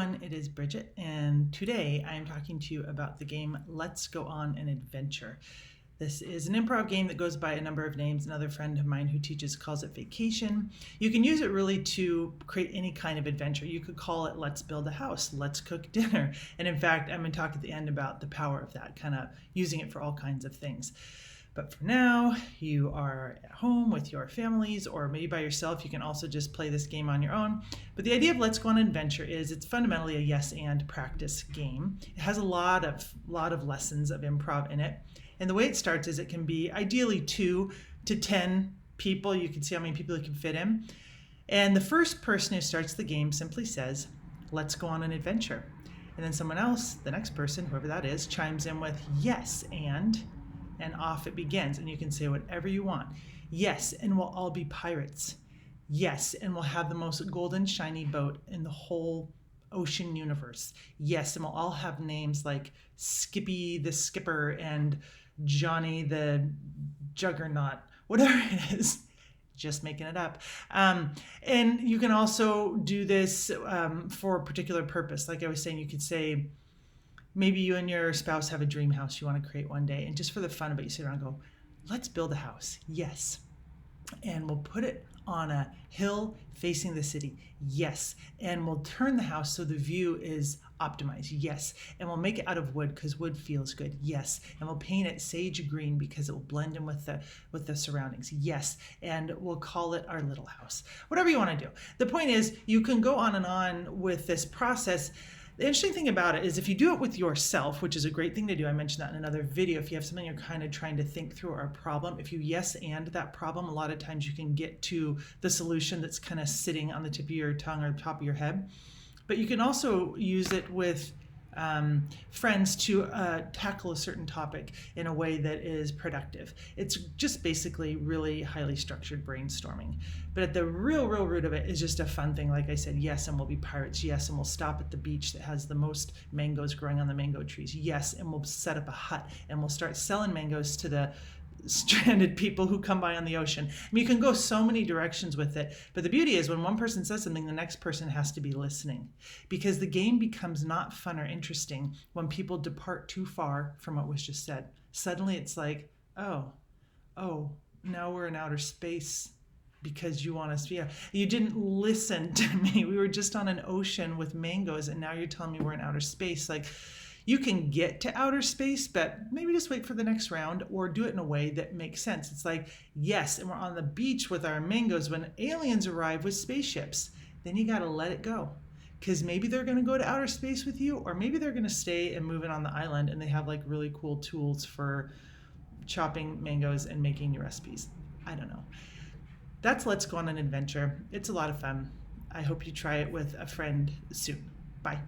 everyone, it is Bridget, and today I am talking to you about the game Let's Go on an Adventure. This is an improv game that goes by a number of names. Another friend of mine who teaches calls it Vacation. You can use it really to create any kind of adventure. You could call it Let's Build a House, Let's Cook Dinner. And in fact, I'm going to talk at the end about the power of that, kind of using it for all kinds of things. But for now, you are at home with your families or maybe by yourself. You can also just play this game on your own. But the idea of Let's Go on an Adventure is it's fundamentally a yes and practice game. It has a lot of lessons of improv in it. And the way it starts is it can be ideally 2 to 10 people. You can see how many people it can fit in. And the first person who starts the game simply says, "Let's go on an adventure." And then someone else, the next person, whoever that is, chimes in with yes and off it begins. And you can say whatever you want. Yes, and we'll all be pirates. Yes, and we'll have the most golden shiny boat in the whole ocean universe. Yes, and we'll all have names like Skippy the Skipper and Johnny the Juggernaut, whatever it is. Just making it up. And you can also do this for a particular purpose. Like I was saying, you could say, maybe you and your spouse have a dream house you want to create one day. And just for the fun of it, you sit around and go, "Let's build a house." Yes. And we'll put it on a hill facing the city. Yes. And we'll turn the house so the view is optimized. Yes. And we'll make it out of wood because wood feels good. Yes. And we'll paint it sage green because it will blend in with the surroundings. Yes. And we'll call it our little house. Whatever you want to do. The point is, you can go on and on with this process. The interesting thing about it is if you do it with yourself, which is a great thing to do, I mentioned that in another video, if you have something you're kind of trying to think through or a problem, if you yes and that problem, a lot of times you can get to the solution that's kind of sitting on the tip of your tongue or top of your head. But you can also use it with friends to tackle a certain topic in a way that is productive. It's just basically really highly structured brainstorming. But at the real root of it is just a fun thing. Like I said, yes, and we'll be pirates. Yes, and we'll stop at the beach that has the most mangoes growing on the mango trees. Yes, and we'll set up a hut and we'll start selling mangoes to the stranded people who come by on the ocean. I mean, you can go so many directions with it, but the beauty is when one person says something, the next person has to be listening, because the game becomes not fun or interesting when people depart too far from what was just said. Suddenly it's like, oh, now we're in outer space because you want us to, you didn't listen to me. We were just on an ocean with mangoes and now you're telling me we're in outer space. Like, you can get to outer space, but maybe just wait for the next round or do it in a way that makes sense. It's like, yes, and we're on the beach with our mangoes when aliens arrive with spaceships. Then you got to let it go, because maybe they're going to go to outer space with you, or maybe they're going to stay and move in on the island and they have like really cool tools for chopping mangoes and making new recipes. I don't know. That's Let's Go on an Adventure. It's a lot of fun. I hope you try it with a friend soon. Bye.